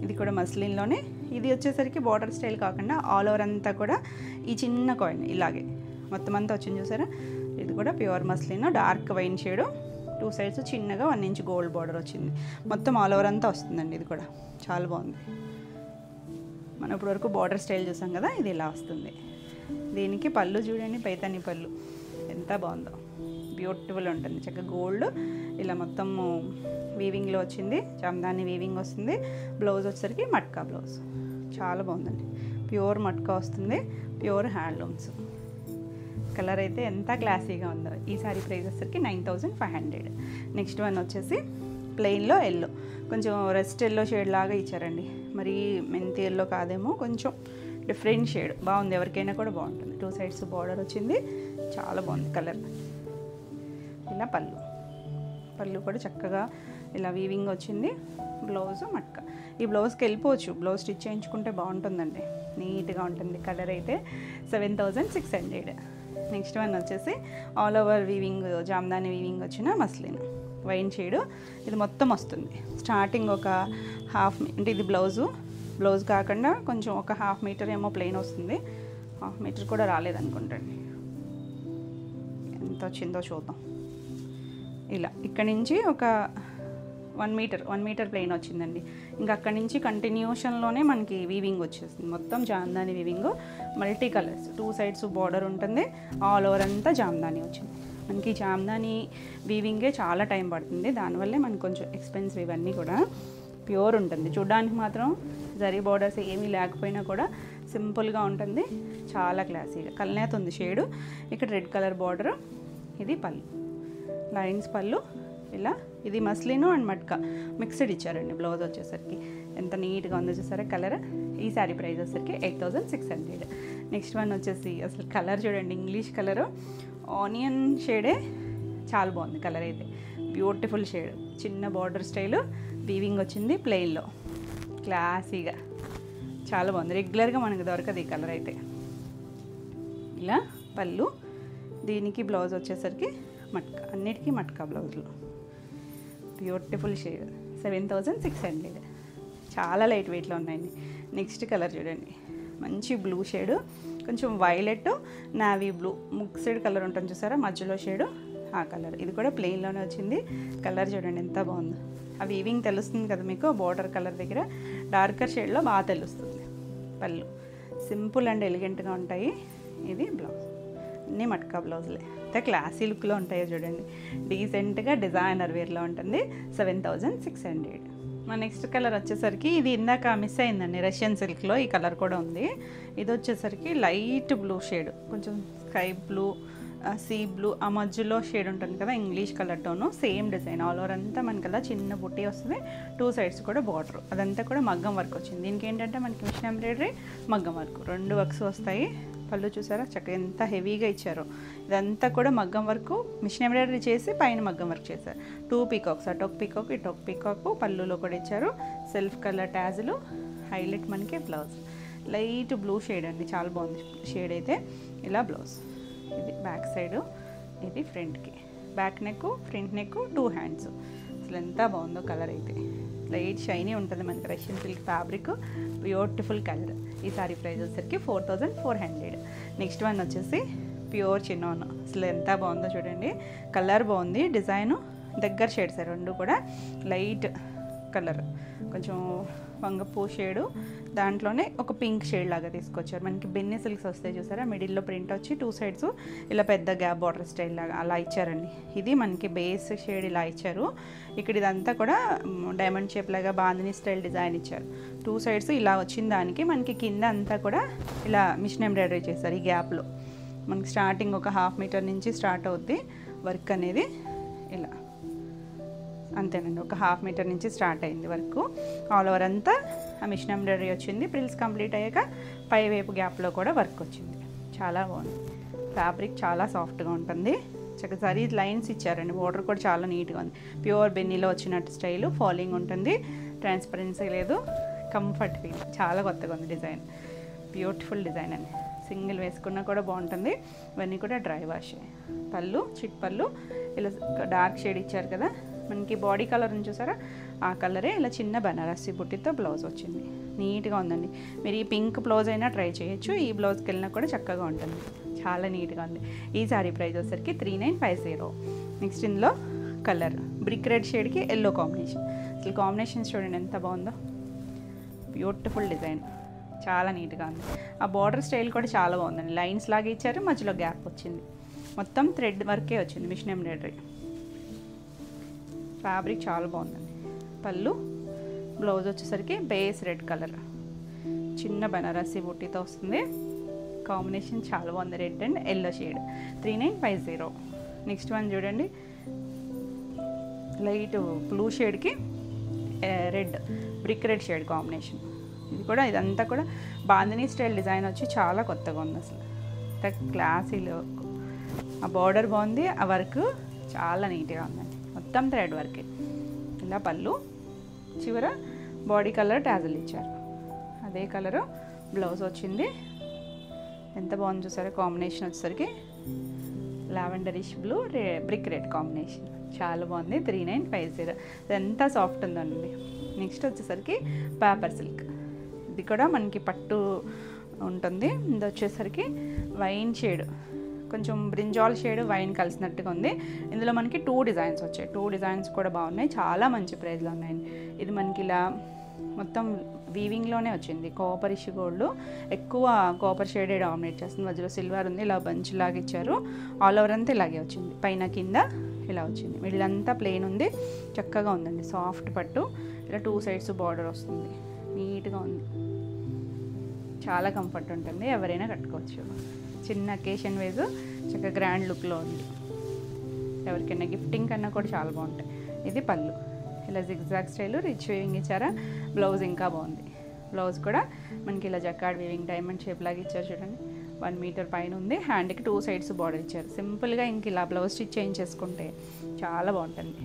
Speaker 1: ఇది కూడా మస్లిన్లోనే, ఇది వచ్చేసరికి బార్డర్ స్టైల్ కాకుండా ఆల్ ఓవర్ అంతా కూడా ఈ చిన్న కాయిన్ ఇలాగే మొత్తం అంతా వచ్చింది చూసారా. ఇది కూడా pure muslin, dark wine shade, 2 sides చిన్నగా 1 ఇంచ్ గోల్డ్ బార్డర్ వచ్చింది, మొత్తం ఆల్ ఓవర్ అంతా వస్తుందండి. ఇది కూడా చాలా బాగుంది. మనం ఇప్పుడు వరకు బార్డర్ స్టైల్ చూసాం కదా, ఇది ఇలా వస్తుంది. దీనికి పళ్ళు చూడండి, పైతాని పళ్ళు ఎంత బాగుందో, బ్యూటిఫుల్ ఉంటుంది, చక్కగా గోల్డ్ ఇలా మొత్తం వీవింగ్లో వచ్చింది, జామ్దాని వీవింగ్ వస్తుంది. బ్లౌజ్ వచ్చేసరికి మట్కా బ్లౌజ్, చాలా బాగుందండి, ప్యూర్ మట్కా వస్తుంది, ప్యూర్ హ్యాండ్లూమ్స్. కలర్ అయితే ఎంత క్లాసీగా ఉందో. ఈ సారీ ప్రైస్ వచ్చేసరికి 9500. నెక్స్ట్ వన్ వచ్చేసి ప్లెయిన్లో ఎల్లో, కొంచెం రెస్ట్ ఎల్లో షేడ్ లాగా ఇచ్చారండి, మరి మెంతి ఎల్లో కాదేమో, కొంచెం డిఫరెంట్ షేడ్, బాగుంది, ఎవరికైనా కూడా బాగుంటుంది. 2 సైడ్స్ బార్డర్ వచ్చింది, చాలా బాగుంది కలర్. ఇలా పళ్ళు కూడా చక్కగా ఇలా వీవింగ్ వచ్చింది. బ్లౌజ్ మట్కా, ఈ బ్లౌజ్కి వెళ్ళిపోవచ్చు, బ్లౌజ్ స్టిచ్ చేయించుకుంటే బాగుంటుందండి, నీట్గా ఉంటుంది. కలర్ అయితే 7600. నెక్స్ట్ వన్ వచ్చేసి all over weaving, Jamdani weaving వచ్చిన మస్లిన్ వైన్ షేడు, ఇది మొత్తం వస్తుంది. స్టార్టింగ్ ఒక హాఫ్, అంటే ఇది బ్లౌజ్ కాకుండా కొంచెం ఒక 1/2 మీటర్ ఏమో ప్లెయిన్ వస్తుంది, 1/2 మీటర్ కూడా రాలేదనుకుంటండి, ఎంత వచ్చిందో చూద్దాం. ఇలా ఇక్కడ నుంచి ఒక 1 మీటర్ ప్లెయిన్ వచ్చిందండి. ఇంకా అక్కడి నుంచి కంటిన్యూషన్లోనే మనకి వీవింగ్ వచ్చేసింది, మొత్తం Jamdani weaving, multi colours, 2 sides border ఉంటుంది, ఆల్ ఓవర్ అంతా జామ్దాని వచ్చింది. మనకి జామ్దాని వీవింగే చాలా టైం పడుతుంది, దానివల్లే మనకు కొంచెం ఎక్స్పెన్సివ్. ఇవన్నీ కూడా ప్యూర్ ఉంటుంది, చూడడానికి మాత్రం జరీ బార్డర్స్ ఏమీ లేకపోయినా కూడా సింపుల్గా ఉంటుంది, చాలా క్లాసీగా. కల్నేత ఉంది షేడు, ఇక్కడ రెడ్ కలర్ బార్డర్, ఇది పళ్ళు, లైన్స్ పళ్ళు ఇలా. ఇది మస్లిన్ అండ్ మట్కా మిక్స్డ్ ఇచ్చారండి. బ్లౌజ్ వచ్చేసరికి ఎంత నీట్గా ఉందో చూసారా కలర్. ఈ శారీ ప్రైస్ వచ్చేసరికి 8600. నెక్స్ట్ వన్ వచ్చేసి అసలు కలర్ చూడండి, ఇంగ్లీష్ కలరు, ఆనియన్ షేడే, చాలా బాగుంది కలర్ అయితే, బ్యూటిఫుల్ షేడ్, చిన్న బార్డర్ స్టైలు, వీవింగ్ వచ్చింది ప్లెయిన్లో, క్లాసీగా చాలా బాగుంది. రెగ్యులర్గా మనకు దొరకదు ఈ కలర్ అయితే. ఇలా పళ్ళు, దీనికి బ్లౌజ్ వచ్చేసరికి మట్కా, అన్నిటికీ మట్కా బ్లౌజులు, బ్యూటిఫుల్ షేడ్, 7600. చాలా లైట్ వెయిట్లో ఉన్నాయండి. నెక్స్ట్ కలర్ చూడండి, మంచి బ్లూ షేడు, కొంచెం violet navy blue mixed colour ఉంటుంది చూసారా, మధ్యలో షేడు ఆ కలర్. ఇది కూడా ప్లెయిన్లోనే వచ్చింది. కలర్ చూడండి ఎంత బాగుందో. ఆ వీవింగ్ తెలుస్తుంది కదా మీకు, బోర్డర్ కలర్ దగ్గర డార్కర్ షేడ్లో బాగా తెలుస్తుంది. పళ్ళు సింపుల్ అండ్ ఎలిగెంట్గా ఉంటాయి. ఇది బ్లౌజ్, అన్నీ మట్కా బ్లౌజ్లే, అంతే క్లాసీ లుక్లో ఉంటాయో చూడండి. డీసెంట్గా డిజైనర్ వేర్లో ఉంటుంది. 7600. మా నెక్స్ట్ కలర్ వచ్చేసరికి ఇది ఇందాక మిస్ అయిందండి, రష్యన్ సిల్క్లో ఈ కలర్ కూడా ఉంది. ఇది వచ్చేసరికి లైట్ బ్లూ షేడ్, కొంచెం స్కై బ్లూ, సీ బ్లూ, ఆ మధ్యలో షేడ్ ఉంటుంది కదా ఇంగ్లీష్ కలర్తోనూ. సేమ్ డిజైన్ ఆల్ ఓవర్ అంతా మనకి అలా చిన్న బుట్టి వస్తుంది. 2 సైడ్స్ కూడా బార్డర్, అదంతా కూడా మగ్గం వర్క్ వచ్చింది. దీనికి ఏంటంటే మనకి మిషన్ ఎంబ్రాయిడరీ, మగ్గం వర్క్ 2 వర్క్స్ వస్తాయి. పళ్ళు చూసారా చక్కగా ఎంత హెవీగా ఇచ్చారో. ఇదంతా కూడా మగ్గం వర్క్, మిషన్ ఎంబ్రాయిడరీ చేసి పైన మగ్గం వర్క్ చేశారు. 2 పీకాక్స్, అటొక పీకాక్ ఇటొక పీకాక్, పళ్ళులో కూడా ఇచ్చారు. సెల్ఫ్ కలర్ ట్యాజులు, హైలైట్ మనకి బ్లౌజ్ లైట్ బ్లూ షేడ్ అండి, చాలా బాగుంది షేడ్ అయితే. ఇలా బ్లౌజ్, ఇది బ్యాక్ సైడు, ఇది ఫ్రంట్కి, back neck, front neck, 2 hands. అసలు ఎంత బాగుందో కలర్ అయితే. లైట్ షైనీ ఉంటుంది మనకి Russian silk fabric, beautiful colour. ఈ సారీ ప్రైస్ వచ్చేసరికి 4400. నెక్స్ట్ వన్ వచ్చేసి ప్యూర్ చిన్నోన్. అసలు ఎంత బాగుందో చూడండి, కలర్ బాగుంది, డిజైను దగ్గర షేడ్స్ 2 కూడా లైట్ కలర్, కొంచెం వంగపూ షేడు, దాంట్లోనే ఒక పింక్ షేడ్ లాగా తీసుకొచ్చారు. మనకి బెన్నీ సిల్క్స్ వస్తాయి చూసారా, మిడిల్లో ప్రింట్ వచ్చి 2 సైడ్స్ ఇలా పెద్ద గ్యాప్ బార్డర్ స్టైల్ లాగా అలా ఇచ్చారండి. ఇది మనకి బేస్ షేడ్ ఇలా ఇచ్చారు. ఇక్కడ ఇదంతా కూడా డైమండ్ షేప్ లాగా బాందిని స్టైల్ డిజైన్ ఇచ్చారు. 2 సైడ్స్ ఇలా వచ్చిన దానికి మనకి కింద అంతా కూడా ఇలా మిషన్ ఎంబ్రాయిడరీ చేశారు. ఈ గ్యాప్లో మనకి స్టార్టింగ్ ఒక 1/2 మీటర్ నుంచి స్టార్ట్ అవుద్ది వర్క్ అనేది. ఇలా అంతేనండి, ఒక 1/2 మీటర్ నుంచి స్టార్ట్ అయింది వర్క్. ఆల్ ఓవర్ అంతా ఆ మిషన్ ఎంబ్రాయిడరీ వచ్చింది. ప్రిల్స్ కంప్లీట్ అయ్యాక పై వైపు గ్యాప్లో కూడా వర్క్ వచ్చింది. చాలా బాగుంది ఫ్యాబ్రిక్, చాలా సాఫ్ట్గా ఉంటుంది. చక్కసారి లైన్స్ ఇచ్చారండి, బోర్డర్ కూడా చాలా నీట్గా ఉంది. ప్యూర్ బెన్నీలో వచ్చినట్టు స్టైలు, ఫాలింగ్ ఉంటుంది, ట్రాన్స్పరెన్సీ లేదు, కంఫర్ట్ ఫీల్, చాలా కొత్తగా ఉంది డిజైన్. బ్యూటిఫుల్ డిజైన్ అండి, సింగిల్ వేసుకున్నా కూడా బాగుంటుంది. ఇవన్నీ కూడా డ్రై వాష్. పళ్ళు చిట్ పళ్ళు ఇలా డార్క్ షేడ్ ఇచ్చారు కదా, మనకి బాడీ కలర్ ఉంది చూసారా, ఆ కలరే ఇలా చిన్న బనారసి బుట్టితో బ్లౌజ్ వచ్చింది. నీట్గా ఉందండి. మీరు ఈ పింక్ బ్లౌజ్ అయినా ట్రై చేయొచ్చు, ఈ బ్లౌజ్కి వెళ్ళినా కూడా చక్కగా ఉంటుంది. చాలా నీట్గా ఉంది. ఈ సారీ ప్రైస్ వచ్చేసరికి 3950. నెక్స్ట్ ఇందులో కలర్ బ్రిక్ రెడ్ షేడ్కి ఎల్లో కాంబినేషన్. అసలు కాంబినేషన్స్ చూడండి ఎంత బాగుందో, బ్యూటిఫుల్ డిజైన్, చాలా నీట్గా ఉంది. ఆ బార్డర్ స్టైల్ కూడా చాలా బాగుందండి, లైన్స్ లాగా ఇచ్చారు, మధ్యలో గ్యాప్ వచ్చింది. మొత్తం థ్రెడ్ వర్కే వచ్చింది మిషన్ ఎంబ్రాయిడరీ. ఫ్యాబ్రిక్ చాలా బాగుందండి. పళ్ళు బ్లౌజ్ వచ్చేసరికి బేస్ రెడ్ కలర్, చిన్న బనారసి బుట్టితో వస్తుంది. కాంబినేషన్ చాలా బాగుంది, red and yellow shade. 3950. Next one చూడండి, లైట్ బ్లూ షేడ్కి red, brick red shade combination. ఇది కూడా ఇదంతా కూడా బాందినీ స్టైల్ డిజైన్ వచ్చి చాలా కొత్తగా ఉంది. అసలు క్లాసీ లుక్, ఆ బార్డర్ బాగుంది, ఆ వర్క్ చాలా నీట్గా ఉందండి. మొత్తం థ్రెడ్ వర్క్. ఇలా పళ్ళు, చివర బాడీ కలర్ ట్యాజల్ ఇచ్చారు, అదే కలరు బ్లౌజ్ వచ్చింది. ఎంత బాగుంది చూసారా, కాంబినేషన్ వచ్చేసరికి lavenderish blue, brick red combination, చాలా బాగుంది. 3950. ఎంత సాఫ్ట్ ఉందండి. నెక్స్ట్ వచ్చేసరికి పేపర్ సిల్క్. ఇది కూడా మనకి పట్టు ఉంటుంది. ఇది వచ్చేసరికి వైన్ షేడ్, కొంచెం బ్రింజాల్ షేడ్ వైన్ కలిసినట్టుగా ఉంది. ఇందులో మనకి 2 డిజైన్స్ వచ్చాయి. 2 డిజైన్స్ కూడా బాగున్నాయి, చాలా మంచి ప్రైస్లో ఉన్నాయండి. ఇది మనకి ఇలా మొత్తం వీవింగ్లోనే వచ్చింది. కాపర్ ఇష్యూ గోల్డ్, ఎక్కువ కాపర్ షేడే డామినేట్ చేస్తుంది. మధ్యలో సిల్వర్ ఉంది, ఇలా బంచ్ లాగా ఇచ్చారు. ఆల్ ఓవర్ అంతా ఇలాగే వచ్చింది, పైన కింద ఇలా వచ్చింది. మిడిల్ అంతా ప్లెయిన్ ఉంది, చక్కగా ఉందండి. సాఫ్ట్ పట్టు, ఇలా 2 సైడ్స్ బార్డర్ వస్తుంది, నీట్గా ఉంది. చాలా కంఫర్ట్ ఉంటుంది, ఎవరైనా కట్టుకోవచ్చు. చిన్న అకేషన్ వైజ్ చక్కగా గ్రాండ్ లుక్లో ఉంది. ఎవరికైనా గిఫ్టింగ్ కన్నా కూడా చాలా బాగుంటాయి. ఇది పళ్ళు, ఇలా జిగ్జాగ్ స్టైల్ రిచ్ వీవింగ్ ఇచ్చారా. బ్లౌజ్ ఇంకా బాగుంది. బ్లౌజ్ కూడా మనకి ఇలా జకార్డ్ వీవింగ్ డైమండ్ షేప్ లాగా ఇచ్చారు చూడండి. 1 మీటర్ పైన ఉంది. హ్యాండ్కి 2 సైడ్స్ బార్డర్ ఇచ్చారు. సింపుల్గా ఇంక ఇలా బ్లౌజ్ స్టిచ్ చేయించేసుకుంటే చాలా బాగుంటుంది.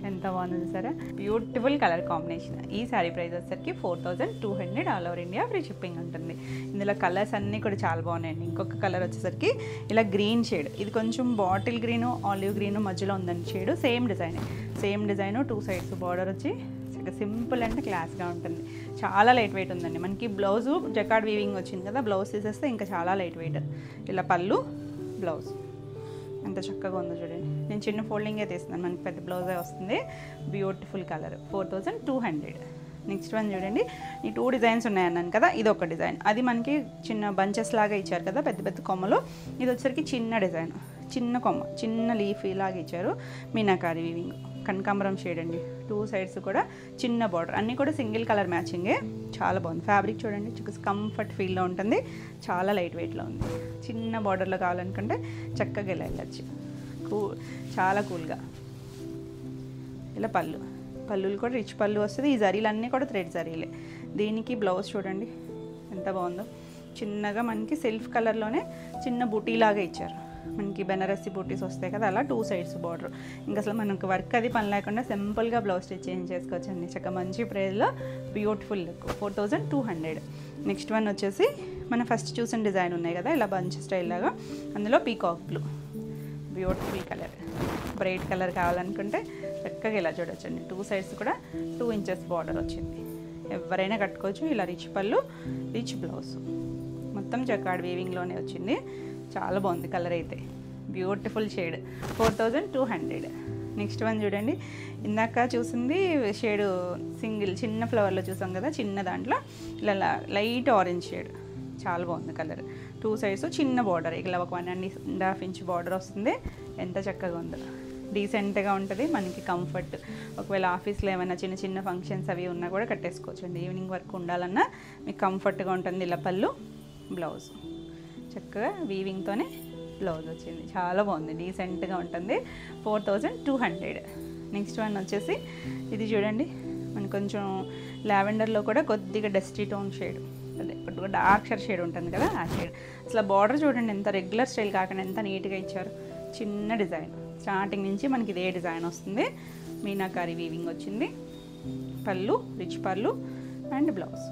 Speaker 1: ఎంత బాగుంది సరే, బ్యూటిఫుల్ కలర్ కాంబినేషన్. ఈ శారీ ప్రైస్ వచ్చేసరికి 4200. All over India free shipping ఉంటుంది. ఇందులో కలర్స్ అన్నీ కూడా చాలా బాగున్నాయండి. ఇంకొక కలర్ వచ్చేసరికి ఇలా గ్రీన్ షేడ్, ఇది కొంచెం బాటిల్ గ్రీను ఆలివ్ గ్రీను మధ్యలో ఉందండి shade. Same design 2 sides border వచ్చి చక్కగా సింపుల్ అంటే క్లాస్గా ఉంటుంది. చాలా లైట్ వెయిట్ ఉందండి. మనకి బ్లౌజు జకార్డ్ వీవింగ్ వచ్చింది కదా, బ్లౌజ్ తీసేస్తే ఇంకా చాలా లైట్ వెయిట్. ఇలా పళ్ళు, బ్లౌజ్ ఎంత చక్కగా ఉందో చూడండి. నేను చిన్న ఫోల్డింగే తీస్తున్నాను, మనకి పెద్ద బ్లౌజే వస్తుంది. Beautiful colour. 4200. నెక్స్ట్ వన్ చూడండి. ఈ 2 డిజైన్స్ ఉన్నాయన్నాను కదా, ఇది ఒక డిజైన్. అది మనకి చిన్న బంచెస్ లాగా ఇచ్చారు కదా, పెద్ద పెద్ద కొమ్మలు. ఇది వచ్చరికి చిన్న డిజైన్, చిన్న కొమ్మ, చిన్న లీఫ్ ఇలాగా ఇచ్చారు. మీనాకారి వీవింగ్, కనకాంబరం షేడ్ అండి. 2 సైడ్స్ కూడా చిన్న బార్డర్, అన్నీ కూడా సింగిల్ కలర్ మ్యాచింగే. చాలా బాగుంది. ఫ్యాబ్రిక్ చూడండి, కంఫర్ట్ ఫీల్లో ఉంటుంది. చాలా లైట్ వెయిట్లో ఉంది. చిన్న బార్డర్లో కావాలనుకుంటే చక్కగా ఇలా వెళ్ళచ్చు. చాలా కూల్గా. ఇలా పళ్ళులు కూడా రిచ్ పళ్ళు వస్తుంది. ఈ జరీలు అన్నీ కూడా థ్రెడ్ జరీలే. దీనికి బ్లౌజ్ చూడండి ఎంత బాగుందో. చిన్నగా మనకి సెల్ఫ్ కలర్లోనే చిన్న బూటీలాగా ఇచ్చారు. మనకి బెనారసి బూటీస్ వస్తాయి కదా, అలా 2 సైడ్స్ బార్డర్. ఇంకా అసలు మనకు వర్క్ అది పని లేకుండా సింపుల్గా బ్లౌజ్ స్టిచ్ చేంజ్ చేసుకోవచ్చండి. చక్కగా మంచి ప్రైస్లో బ్యూటిఫుల్ లుక్. 4200. నెక్స్ట్ వన్ వచ్చేసి మనం ఫస్ట్ చూసిన డిజైన్ ఉన్నాయి కదా, ఇలా బంచ్ స్టైల్ లాగా. అందులో peacock blue, beautiful colour. Bright colour కావాలనుకుంటే చక్కగా ఇలా చూడొచ్చండి. 2 సైడ్స్ కూడా 2 ఇంచెస్ బార్డర్ వచ్చింది. ఎవరైనా కట్టుకోవచ్చు. ఇలా రిచ్ పళ్ళు, రిచ్ బ్లౌజ్, మొత్తం జకార్డ్ వీవింగ్లోనే వచ్చింది. చాలా బాగుంది కలర్ అయితే. Beautiful shade. 4200. నెక్స్ట్ వన్ చూడండి. ఇందాక చూసింది షేడు సింగిల్ చిన్న ఫ్లవర్లో చూసాం కదా, చిన్న దాంట్లో ఇలా లైట్ ఆరెంజ్ షేడ్. చాలా బాగుంది కలర్. 2 సైడ్స్ చిన్న బార్డర్, ఇలా ఒక 1.5 ఇంచ్ బార్డర్ వస్తుంది. ఎంత చక్కగా ఉందో. డీసెంట్గా ఉంటుంది, మనకి కంఫర్ట్. ఒకవేళ ఆఫీస్లో ఏమైనా చిన్న చిన్న ఫంక్షన్స్ అవి ఉన్నా కూడా కట్టేసుకోవచ్చు అండి. ఈవినింగ్ వరకు ఉండాలన్నా మీకు కంఫర్ట్గా ఉంటుంది. ఇలా పళ్ళు, బ్లౌజ్ చక్కగా వీవింగ్తోనే బ్లౌజ్ వచ్చింది. చాలా బాగుంది, డీసెంట్గా ఉంటుంది. 4200. నెక్స్ట్ వన్ వచ్చేసి ఇది చూడండి. మనకు కొంచెం లావెండర్లో కూడా కొద్దిగా డస్టీ టోన్ షేడ్, అదే డార్క్ షేడ్ ఉంటుంది కదా, ఆ షేడ్. అసలు బార్డర్ చూడండి ఎంత రెగ్యులర్ స్టైల్ కాకుండా ఎంత నీట్గా ఇచ్చారు. చిన్న డిజైన్, స్టార్టింగ్ నుంచి మనకి ఇదే డిజైన్ వస్తుంది. మీనాకారి వీవింగ్ వచ్చింది. పళ్ళు, రిచ్ పళ్ళు అండ్ బ్లౌజ్.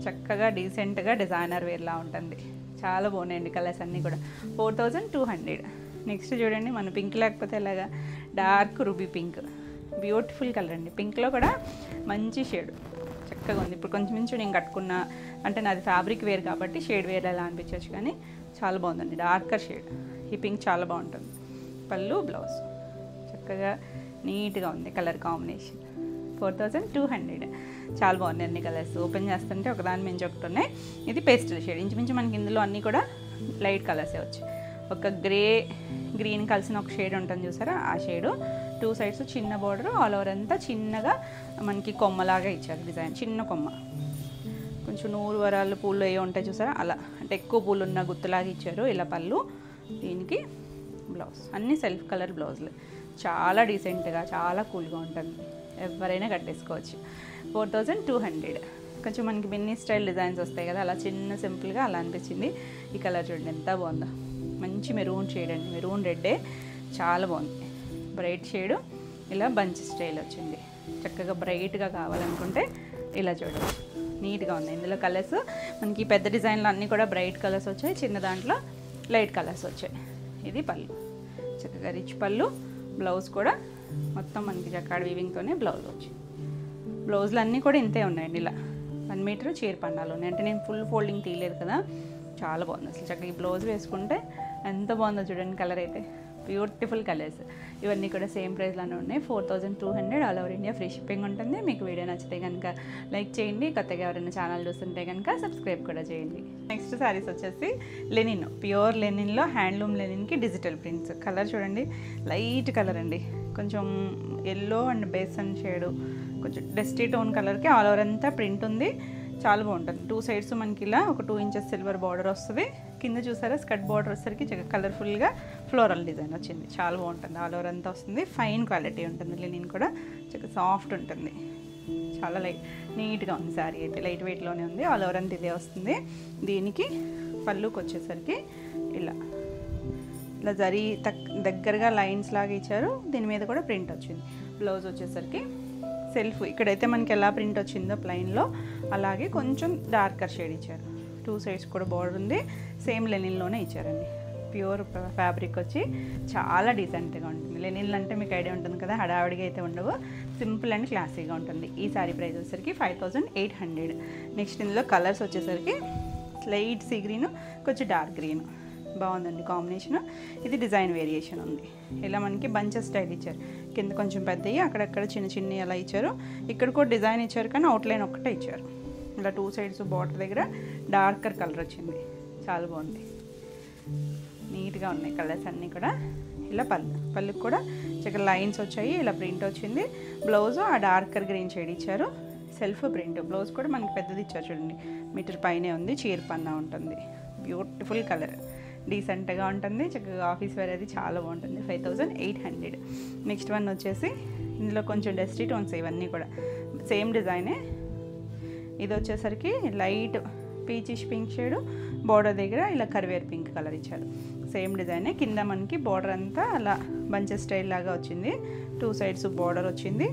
Speaker 1: చక్కగా డీసెంట్గా డిజైనర్ వేర్లా ఉంటుంది. చాలా బాగున్నాయండి కలర్స్ అన్నీ కూడా. 4200. నెక్స్ట్ చూడండి, మన పింక్ లేకపోతే ఎలాగా, dark ruby pink. Beautiful colour అండి. పింక్లో కూడా మంచి షేడ్, చక్కగా ఉంది. ఇప్పుడు కొంచెం మించు నేను కట్టుకున్న అంటే నాది ఫ్యాబ్రిక్ వేర్ కాబట్టి షేడ్ వేర్ ఎలా అనిపించవచ్చు, కానీ చాలా బాగుందండి. Darker shade. ఈ పింక్ చాలా బాగుంటుంది. పళ్ళు, బ్లౌజ్ చక్కగా నీట్గా ఉంది కలర్ కాంబినేషన్. 4200. చాలా బాగున్నాయి అన్ని కలర్స్. ఓపెన్ చేస్తుంటే ఒకదాని మించి ఒకటి ఉన్నాయి. ఇది పేస్టల్ షేడ్. ఇంచుమించు మనకి ఇందులో అన్నీ కూడా లైట్ కలర్సే వచ్చాయి. ఒక గ్రీన్ కలిసిన ఒక షేడ్ ఉంటుంది చూసారా, ఆ షేడు. 2 సైడ్స్ చిన్న బార్డర్, ఆల్ ఓవర్ అంతా చిన్నగా మనకి కొమ్మలాగా ఇచ్చారు డిజైన్. చిన్న కొమ్మ, కొంచెం 100 వరాలు పూలు అవి ఉంటాయి చూసారా, అలా అంటే ఎక్కువ పూలు ఉన్న గుత్తులాగా ఇచ్చారు. ఇలా పళ్ళు, దీనికి బ్లౌజ్. అన్నీ సెల్ఫ్ కలర్ బ్లౌజులు. చాలా డీసెంట్గా, చాలా కూల్గా ఉంటుంది. ఎవరైనా కట్టేసుకోవచ్చు. 4200. కొంచెం మనకి బిన్నీ స్టైల్ డిజైన్స్ వస్తాయి కదా, అలా చిన్న సింపుల్గా అలా అనిపించింది. ఈ కలర్ చూడండి ఎంత బాగుందో. మంచి మెరూన్ షేడ్ అండి, మెరూన్ రెడ్డే. చాలా బాగుంది. బ్రైట్ షేడు, ఇలా బంచ్ స్టైల్ వచ్చింది. చక్కగా బ్రైట్గా కావాలనుకుంటే ఇలా చూడవచ్చు. నీట్గా ఉంది. ఇందులో కలర్స్ మనకి పెద్ద డిజైన్లో అన్నీ కూడా బ్రైట్ కలర్స్ వచ్చాయి, చిన్న దాంట్లో లైట్ కలర్స్ వచ్చాయి. ఇది పళ్ళు, చక్కగా రిచ్ పళ్ళు. బ్లౌజ్ కూడా మొత్తం మనకి జకార్డ్ వీవింగ్తోనే బ్లౌజ్ వచ్చింది. బ్లౌజులు అన్నీ కూడా ఇంతే ఉన్నాయండి. ఇలా 1 మీటర్ చీర పండాలు ఉన్నాయి. అంటే నేను ఫుల్ ఫోల్డింగ్ తీయలేదు కదా. చాలా బాగుంది అసలు. చక్కగా ఈ బ్లౌజ్ వేసుకుంటే ఎంత బాగుందో చూడండి. కలర్ అయితే బ్యూటిఫుల్ కలర్స్. ఇవన్నీ కూడా సేమ్ ప్రైస్లోనే ఉన్నాయి. 4200. All over India free shipping ఉంటుంది. మీకు వీడియో నచ్చితే కనుక లైక్ చేయండి. కొత్తగా ఎవరైనా ఛానల్ చూస్తుంటే కనుక సబ్స్క్రైబ్ కూడా చేయండి. నెక్స్ట్ శారీస్ వచ్చేసి లెనిన్, ప్యూర్ లెనిన్లో హ్యాండ్లూమ్ లెనిన్కి డిజిటల్ ప్రింట్స్. కలర్ చూడండి, లైట్ కలర్ అండి. కొంచెం ఎల్లో అండ్ బేసన్ షేడు, కొంచెం డస్టీ టోన్ కలర్కి ఆల్ ఓవర్ అంతా ప్రింట్ ఉంది. చాలా బాగుంటుంది. 2 సైడ్స్ మనకి ఇలా ఒక 2 ఇంచెస్ సిల్వర్ బార్డర్ వస్తుంది. కింద చూసారా స్కర్ట్ బార్డర్ వచ్చేసరికి కలర్ఫుల్గా ఫ్లోరల్ డిజైన్ వచ్చింది. చాలా బాగుంటుంది. ఆల్ ఓవర్ అంతా వస్తుంది. ఫైన్ క్వాలిటీ ఉంటుంది. లెనిన్ కూడా చక్కగా సాఫ్ట్ ఉంటుంది. చాలా నీట్గా ఉంది శారీ అయితే. లైట్ వెయిట్లోనే ఉంది. ఆల్ ఓవర్ అంతా ఇదే వస్తుంది. దీనికి పళ్ళుకి వచ్చేసరికి ఇలా జరీ దగ్గరగా లైన్స్ లాగా ఇచ్చారు. దీని మీద కూడా ప్రింట్ వచ్చింది. బ్లౌజ్ వచ్చేసరికి సెల్ఫ్, ఇక్కడైతే మనకి ఎలా ప్రింట్ వచ్చిందో ప్లైన్లో అలాగే కొంచెం డార్కర్ షేడ్ ఇచ్చారు. 2 సైడ్స్ కూడా బార్డర్ ఉంది. సేమ్ లెనిన్లోనే ఇచ్చారండి. ప్యూర్ ఫ్యాబ్రిక్ వచ్చి చాలా డీసెంట్గా ఉంటుంది. లెనిన్లు అంటే మీకు ఐడియా ఉంటుంది కదా, హడావిడిగా అయితే ఉండవు, సింపుల్ అండ్ క్లాసీగా ఉంటుంది. ఈ సారీ ప్రైస్ వచ్చేసరికి 5800. నెక్స్ట్ ఇందులో కలర్స్ వచ్చేసరికి లైట్ సీ గ్రీన్, కొంచెం డార్క్ గ్రీన్, బాగుందండి కాంబినేషన్. ఇది డిజైన్ వేరియేషన్ ఉంది. ఇలా మనకి బంచెస్ స్టైల్ ఇచ్చారు, కింద కొంచెం పెద్దవి, అక్కడక్కడ చిన్న చిన్న అలా ఇచ్చారు. ఇక్కడ కూడా డిజైన్ ఇచ్చారు కానీ అవుట్లైన్ ఒక్కటే ఇచ్చారు. ఇలా 2 సైడ్స్ బార్డర్ దగ్గర డార్కర్ కలర్ వచ్చింది, చాలా బాగుంది, నీట్గా ఉన్నాయి కలర్స్ అన్నీ కూడా. ఇలా పళ్ళుకి కూడా చక్కగా లైన్స్ వచ్చాయి, ఇలా ప్రింట్ వచ్చింది. బ్లౌజ్ ఆ డార్కర్ గ్రీన్ షేడ్ ఇచ్చారు, సెల్ఫ్ ప్రింట్. బ్లౌజ్ కూడా మనకి పెద్దది ఇచ్చారు చూడండి, మీటర్ పైనే ఉంది, చీర పన్నా ఉంటుంది. బ్యూటిఫుల్ కలర్, డీసెంట్గా ఉంటుంది, చక్కగా ఆఫీస్ వేర్ అది చాలా బాగుంటుంది. 5800. నెక్స్ట్ వన్ వచ్చేసి ఇందులో కొంచెం డస్టీ టోన్స్, ఇవన్నీ కూడా సేమ్ డిజైనే. ఇది వచ్చేసరికి light peachish pink shade, border దగ్గర ఇలా కరివేర్ పింక్ కలర్ ఇచ్చారు. సేమ్ డిజైనే, కింద మనకి బార్డర్ అంతా అలా బంచెస్ స్టైల్ లాగా వచ్చింది, 2 సైడ్స్ బార్డర్ వచ్చింది.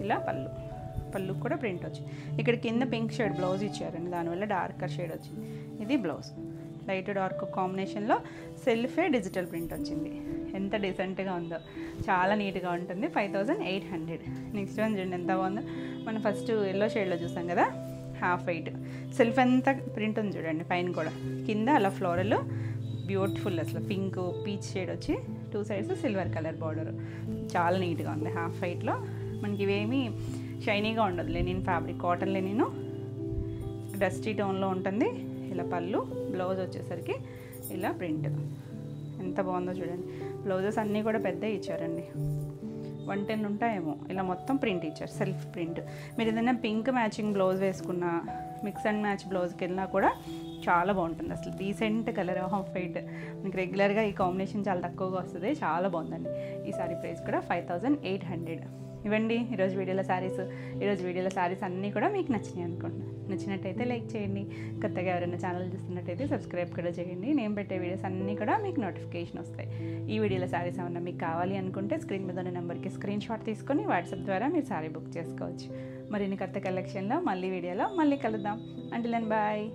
Speaker 1: ఇలా పళ్ళు కూడా ప్రింట్ వచ్చింది. ఇక్కడ కింద పింక్ షేడ్ బ్లౌజ్ ఇచ్చారండి, దానివల్ల డార్కర్ షేడ్ వచ్చింది. ఇది బ్లౌజ్ లైట్ డార్క్ కాంబినేషన్లో సెల్ఫే డిజిటల్ ప్రింట్ వచ్చింది. ఎంత డీసెంట్గా ఉందో, చాలా నీట్గా ఉంటుంది. 5800. నెక్స్ట్ వన్ చూడండి ఎంత బాగుందో. మనం ఫస్ట్ ఎల్లో షేడ్లో చూసాం కదా, హాఫ్ వైట్ సెల్ఫ్ అంతా ప్రింట్ ఉంది చూడండి, పైన కూడా కింద అలా ఫ్లోరల్ బ్యూటిఫుల్, అసలు పింక్ పీచ్ షేడ్ వచ్చి 2 సైడ్స్ సిల్వర్ కలర్ బార్డర్, చాలా నీట్గా ఉంది. హాఫ్ వైట్లో మనకి ఇవేమీ షైనీగా ఉండదు, linen fabric, cotton linen, dusty టోన్లో ఉంటుంది. ఇలా పళ్ళు, బ్లౌజ్ వచ్చేసరికి ఇలా ప్రింట్, ఎంత బాగుందో చూడండి. బ్లౌజెస్ అన్నీ కూడా పెద్ద ఇచ్చారండి, 110 ఉంటాయేమో. ఇలా మొత్తం ప్రింట్ ఇచ్చారు, సెల్ఫ్ ప్రింట్. మీరు ఏదైనా పింక్ మ్యాచింగ్ బ్లౌజ్ వేసుకున్నా, మిక్స్ అండ్ మ్యాచ్ బ్లౌజ్కి వెళ్ళినా కూడా చాలా బాగుంటుంది. అసలు డీసెంట్ కలర్, హాఫ్ వైట్, మీకు రెగ్యులర్గా ఈ కాంబినేషన్ చాలా తక్కువగా వస్తుంది, చాలా బాగుందండి. ఈ సారీ ప్రైస్ కూడా 5800. ఇవ్వండి ఈరోజు వీడియోలో శారీస్. ఈరోజు వీడియోలో శారీస్ అన్నీ కూడా మీకు నచ్చినాయి అనుకుంటున్నాను. నచ్చినట్టయితే లైక్ చేయండి, కొత్తగా ఎవరైనా ఛానల్ చూస్తున్నట్టయితే సబ్స్క్రైబ్ కూడా చేయండి. నేను పెట్టే వీడియోస్ అన్నీ కూడా మీకు నోటిఫికేషన్ వస్తాయి. ఈ వీడియోలో శారీస్ ఏమన్నా మీకు కావాలి అనుకుంటే స్క్రీన్ మీద ఉన్న నెంబర్కి స్క్రీన్ షాట్ తీసుకొని వాట్సాప్ ద్వారా మీరు శారీ బుక్ చేసుకోవచ్చు. మరిన్ని కొత్త కలెక్షన్లో మళ్ళీ వీడియోలో మళ్ళీ కలుద్దాం. Until then bye.